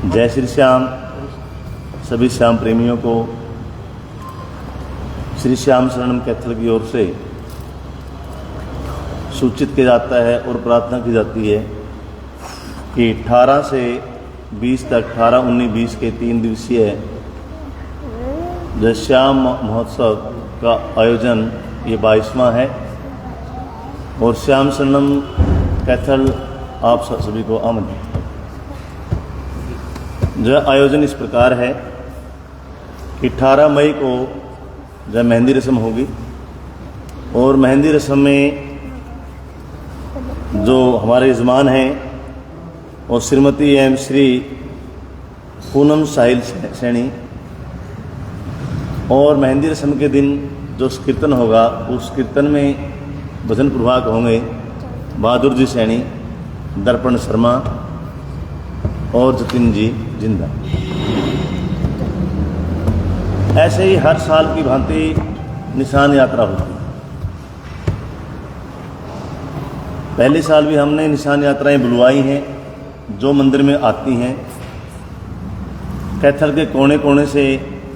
जय श्री श्याम। सभी श्याम प्रेमियों को श्री श्याम शरणम कैथल की ओर से सूचित किया जाता है और प्रार्थना की जाती है कि 18 से 20 तक 18, 19, 20 के 3 दिवसीय जो श्याम महोत्सव का आयोजन ये 22वां है और श्याम शरणम कैथल आप सभी को आमंत्रित। जो आयोजन इस प्रकार है कि 18 मई को जब मेहंदी रस्म होगी और मेहंदी रस्म में जो हमारे यजमान हैं और श्रीमती एवं श्री पूनम साहिल सैनी, और मेहंदी रस्म के दिन जो कीर्तन होगा उस कीर्तन में भजन प्रवाहक होंगे बहादुर जी सैनी, दर्पण शर्मा और जतिन जी जिंदा। ऐसे ही हर साल की भांति निशान यात्रा होती है। पहले साल भी हमने निशान यात्राएं बुलवाई हैं जो मंदिर में आती हैं। कैथल के कोने कोने से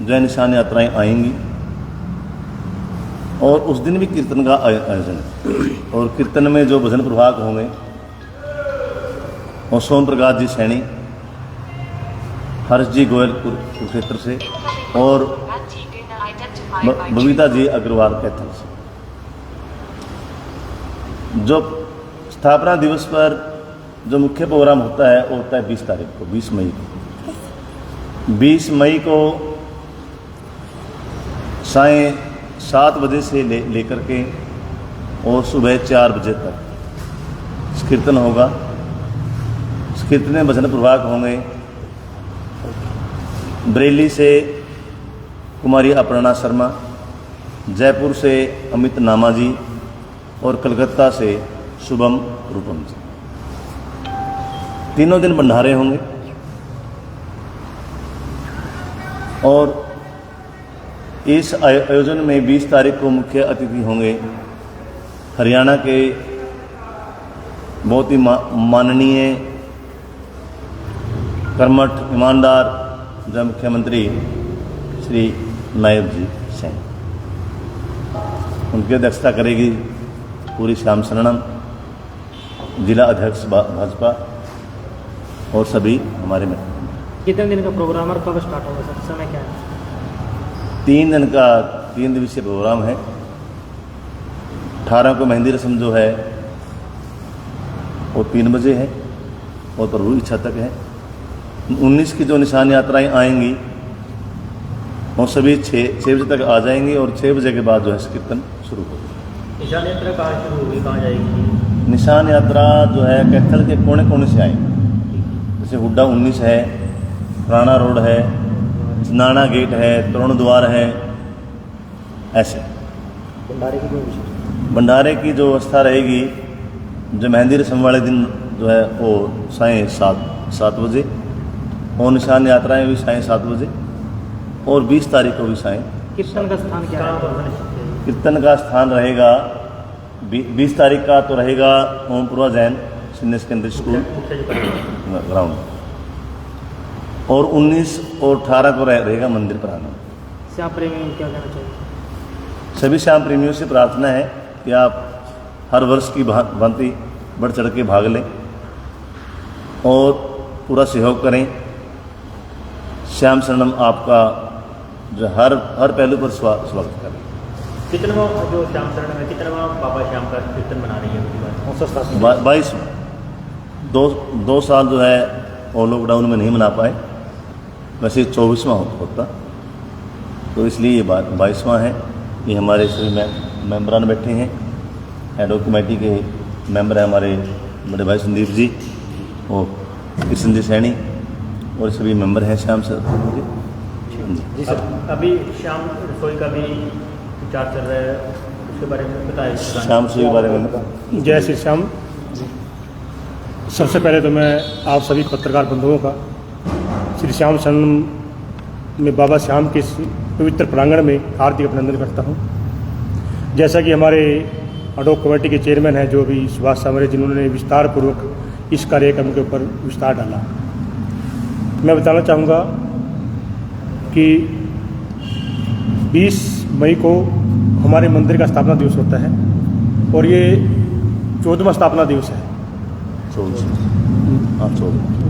जो निशान यात्राएं आएंगी और उस दिन भी कीर्तन का आयोजन है और कीर्तन में जो भजन प्रवाहक होंगे और सोम प्रकाश जी सैनी, हर्ष जी गोयल कुरुक्षेत्र से और बबीता जी अग्रवाल कैथल से। जो स्थापना दिवस पर जो मुख्य प्रोग्राम होता है वो होता है 20 तारीख को, 20 मई को। 20 मई को सायं 7 बजे से लेकर के और सुबह 4 बजे तक कीर्तन होगा। कीर्तन में भजन प्रवाहक होंगे बरेली से कुमारी अपर्णा शर्मा, जयपुर से अमित नामा जी और कलकत्ता से शुभम रूपम जी। तीनों दिन भंडारे होंगे और इस आयोजन में 20 तारीख को मुख्य अतिथि होंगे हरियाणा के बहुत ही माननीय कर्मठ ईमानदार जो मुख्यमंत्री श्री नायब जी सैनी। उनकी अध्यक्षता करेगी पूरी श्याम शरणम जिला अध्यक्ष भाजपा और सभी हमारे में। कितने दिन का प्रोग्राम और कब स्टार्ट होगा सर, समय क्या है? 3 दिन का 3 दिवसीय प्रोग्राम है। 18 को मेहंदी रस्म जो है वो 3 बजे है और प्रभु इच्छा तक है। 19 की जो निशान यात्राएं आएंगी वो सभी 6 बजे तक आ जाएंगी और 6 बजे के बाद जो है कीर्तन शुरू होगा। निशान यात्रा कहाँ शुरू होगी, कहाँ जाएगी? निशान यात्रा जो है कैथल के कोने कोने से आएंगी। जैसे हुड्डा 19 है, पुराना रोड है, नाना गेट है, तरुण द्वार है, ऐसे। भंडारे की जो व्यवस्था रहेगी जो मेहंदी रस्म वाले दिन जो है वो सायं 7 बजे और निशान यात्राएं भी सायं 7 बजे और 20 तारीख को भी सायं। कीर्तन का स्थान क्या है? कीर्तन का स्थान रहेगा 20 तारीख का तो रहेगा Ompura Jain senior secondary school ground और 19 और 18 को रहेगा मंदिर प्रांगण। श्याम प्रेमियों क्या कहना चाहिए? सभी श्याम प्रेमियों से प्रार्थना है कि आप हर वर्ष की भांति बढ़ चढ़ के भाग लें और पूरा सहयोग करें। श्याम शरणम आपका जो हर पहलू पर स्वागत करें। कितनवा जो श्याम शरणम है, कितनवा बाबा श्याम का कीर्तन बना रही है? 22। 2 साल जो है वो लॉकडाउन में नहीं मना पाए, वैसे 24वां होता तो इसलिए ये 22वां है। ये हमारे सभी मेम्बरान बैठे हैं। एडो कमेटी के मेंबर हैं हमारे बड़े भाई संदीप जी और कृष्ण जी सैनी और सभी मेंबर हैं श्याम सर जी सर। अभी श्याम रसोई का भी विचार चल रहा है, उसके बारे में बताइए। श्याम रसोई के बारे में। जय श्री श्याम। सबसे पहले तो मैं आप सभी पत्रकार बंधुओं का श्री श्याम शरणम में बाबा श्याम के पवित्र प्रांगण में हार्दिक अभिनंदन करता हूँ। जैसा कि हमारे अडोक कमेटी के चेयरमैन हैं जो भी सुभाष सामरे, जिन्होंने विस्तार पूर्वक इस कार्यक्रम के ऊपर विस्तार डाला। मैं बताना चाहूँगा कि 20 मई को हमारे मंदिर का स्थापना दिवस होता है और ये 14वां स्थापना दिवस है।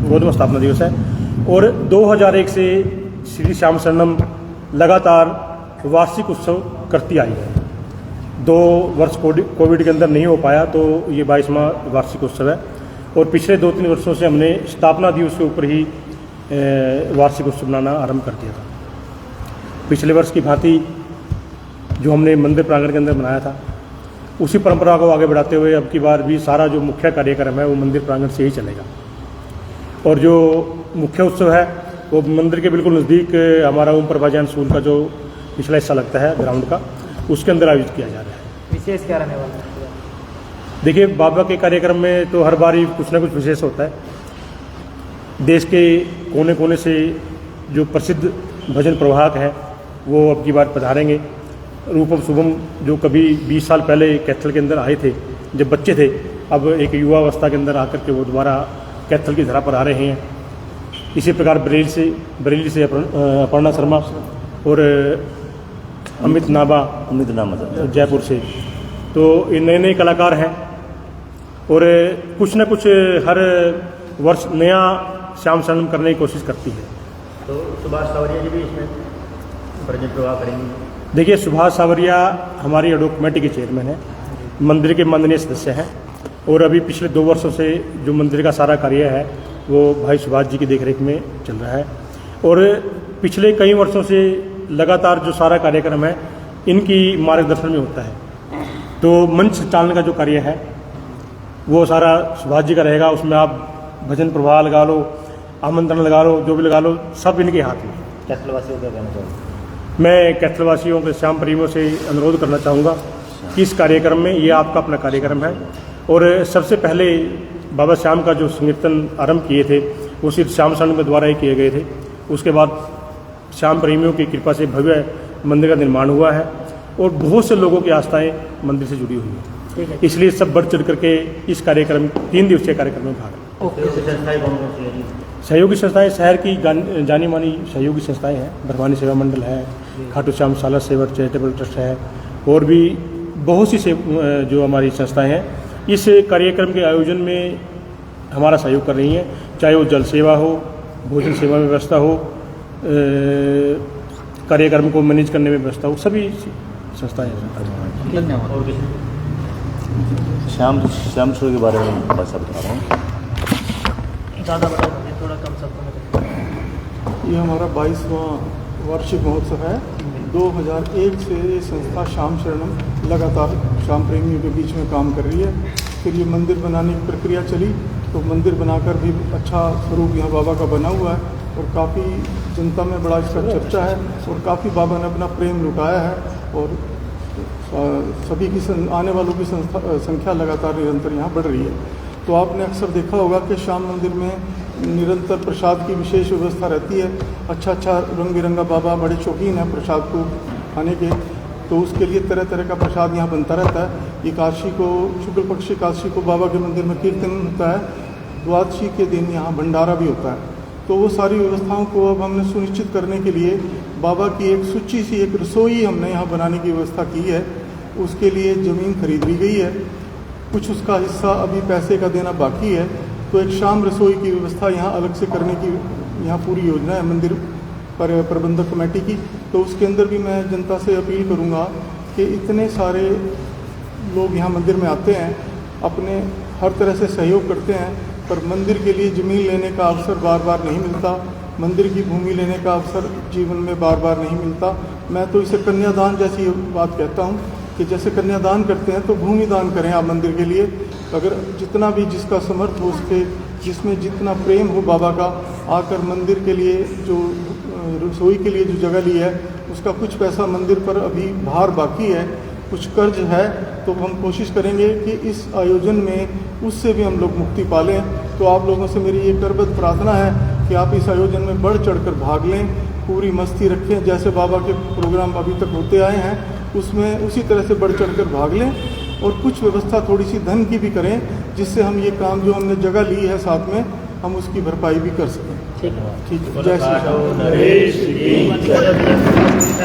14वां स्थापना दिवस है और 2001 से श्री श्याम शरणम लगातार वार्षिक उत्सव करती आई है। 2 वर्ष कोविड के अंदर नहीं हो पाया तो ये 22वां वार्षिक उत्सव है और पिछले 2-3 वर्षों से हमने स्थापना दिवस के ऊपर ही वार्षिक उत्सव मनाना आरंभ कर दिया था। पिछले वर्ष की भांति जो हमने मंदिर प्रांगण के अंदर मनाया था उसी परंपरा को आगे बढ़ाते हुए अब की बार भी सारा जो मुख्य कार्यक्रम है वो मंदिर प्रांगण से ही चलेगा और जो मुख्य उत्सव है वो मंदिर के बिल्कुल नज़दीक हमारा ओम प्रभा जैन स्कूल का जो पिछला हिस्सा लगता है ग्राउंड का उसके अंदर आयोजित किया जा रहा है। विशेष क्या रहने वाला है? देखिए, बाबा के कार्यक्रम में तो हर बार ही कुछ ना कुछ विशेष होता है। देश के कोने कोने से जो प्रसिद्ध भजन प्रवाहक हैं वो अब की बार पधारेंगे। रूपम शुभम जो कभी 20 साल पहले कैथल के अंदर आए थे जब बच्चे थे, अब एक युवा अवस्था के अंदर आकर के वो दोबारा कैथल की धरा पर आ रहे हैं। इसी प्रकार बरेली से अपर्णा शर्मा और अमित नामा जयपुर से, तो ये नए नए कलाकार हैं और कुछ न कुछ हर वर्ष नया श्याम शरणम करने की कोशिश करती है। तो सुभाष सावरिया जी भी इसमें भजन प्रवाह करेंगे? देखिए, सुभाष सावरिया हमारी एडो कमेटी के चेयरमैन हैं, मंदिर के माननीय सदस्य हैं और अभी पिछले 2 वर्षों से जो मंदिर का सारा कार्य है वो भाई सुभाष जी की देखरेख में चल रहा है और पिछले कई वर्षों से लगातार जो सारा कार्यक्रम है इनकी मार्गदर्शन में होता है। तो मंच संचालन का जो कार्य है वो सारा सुभाष जी का रहेगा। उसमें आप भजन प्रवाह लगा लो, आमंत्रण लगा लो, जो भी लगा लो, सब इनके हाथ में। कैथलवासियों का कहना चाहूँगा, मैं कैथलवासियों के श्याम प्रेमियों से अनुरोध करना चाहूँगा कि इस कार्यक्रम में ये आपका अपना कार्यक्रम है और सबसे पहले बाबा श्याम का जो संकीर्तन आरंभ किए थे वो सिर्फ श्याम शरणम के द्वारा ही किए गए थे। उसके बाद श्याम प्रेमियों की कृपा से भव्य मंदिर का निर्माण हुआ है और बहुत से लोगों की आस्थाएं मंदिर से जुड़ी हुई हैं। इसलिए सब बढ़ चढ़ करके इस कार्यक्रम 3 दिवसीय कार्यक्रम में भाग लें। सहयोगी संस्थाएं शहर की जानी मानी सहयोगी संस्थाएं हैं। भरवानी सेवा मंडल है, खाटू श्याम साला सेवा चैरिटेबल ट्रस्ट है और भी बहुत सी जो हमारी संस्थाएं हैं इस कार्यक्रम के आयोजन में हमारा सहयोग कर रही हैं। चाहे वो जल सेवा हो, भोजन सेवा में व्यवस्था हो, कार्यक्रम को मैनेज करने में व्यवस्था हो, सभी संस्थाएं हैं। धन्यवाद। श्याम शो के बारे में बस बता रहा हूँ। ज़्यादा बता दीजिए, थोड़ा कम शब्दों में। ये हमारा 22वां वार्षिक महोत्सव है। 2001 से ये संस्था श्याम शरणम लगातार श्याम प्रेमियों के बीच में काम कर रही है। फिर ये मंदिर बनाने की प्रक्रिया चली तो मंदिर बनाकर भी अच्छा स्वरूप यहाँ बाबा का बना हुआ है और काफ़ी जनता में बड़ा इसका चर्चा है और काफ़ी बाबा ने अपना प्रेम लुटाया है और सभी की आने वालों की संख्या लगातार निरंतर यहाँ बढ़ रही है। तो आपने अक्सर देखा होगा कि श्याम मंदिर में निरंतर प्रसाद की विशेष व्यवस्था रहती है। अच्छा रंग बिरंगा बाबा बड़े शौकीन हैं प्रसाद को खाने के, तो उसके लिए तरह तरह का प्रसाद यहाँ बनता रहता है। एकादशी को, शुक्ल पक्ष एकादशी को बाबा के मंदिर में कीर्तन होता है। द्वादशी के दिन यहाँ भंडारा भी होता है। तो वो सारी व्यवस्थाओं को अब हमने सुनिश्चित करने के लिए बाबा की एक सुच्ची सी एक रसोई हमने यहाँ बनाने की व्यवस्था की है। उसके लिए ज़मीन खरीद ली गई है, कुछ उसका हिस्सा अभी पैसे का देना बाकी है। तो एक शाम रसोई की व्यवस्था यहाँ अलग से करने की यहाँ पूरी योजना है मंदिर पर प्रबंधक कमेटी की। तो उसके अंदर भी मैं जनता से अपील करूँगा कि इतने सारे लोग यहाँ मंदिर में आते हैं, अपने हर तरह से सहयोग करते हैं, पर मंदिर के लिए ज़मीन लेने का अवसर बार बार नहीं मिलता, मंदिर की भूमि लेने का अवसर जीवन में बार बार नहीं मिलता। मैं तो इसे कन्यादान जैसी बात कहता हूँ कि जैसे कन्यादान करते हैं तो भूमि दान करें आप मंदिर के लिए। अगर जितना भी जिसका समर्थ हो, उसके जिसमें जितना प्रेम हो बाबा का, आकर मंदिर के लिए जो रसोई के लिए जो जगह ली है उसका कुछ पैसा मंदिर पर अभी भार बाकी है, कुछ कर्ज है, तो हम कोशिश करेंगे कि इस आयोजन में उससे भी हम लोग मुक्ति पा लें। तो आप लोगों से मेरी ये करबद्ध प्रार्थना है कि आप इस आयोजन में बढ़ चढ़कर भाग लें, पूरी मस्ती रखें, जैसे बाबा के प्रोग्राम अभी तक होते आए हैं उसमें उसी तरह से बढ़ चढ़कर भाग लें और कुछ व्यवस्था थोड़ी सी धन की भी करें, जिससे हम ये काम जो हमने जगह ली है साथ में हम उसकी भरपाई भी कर सकें। ठीक है। ठीक है, जय श्री राम। नरेश की जय।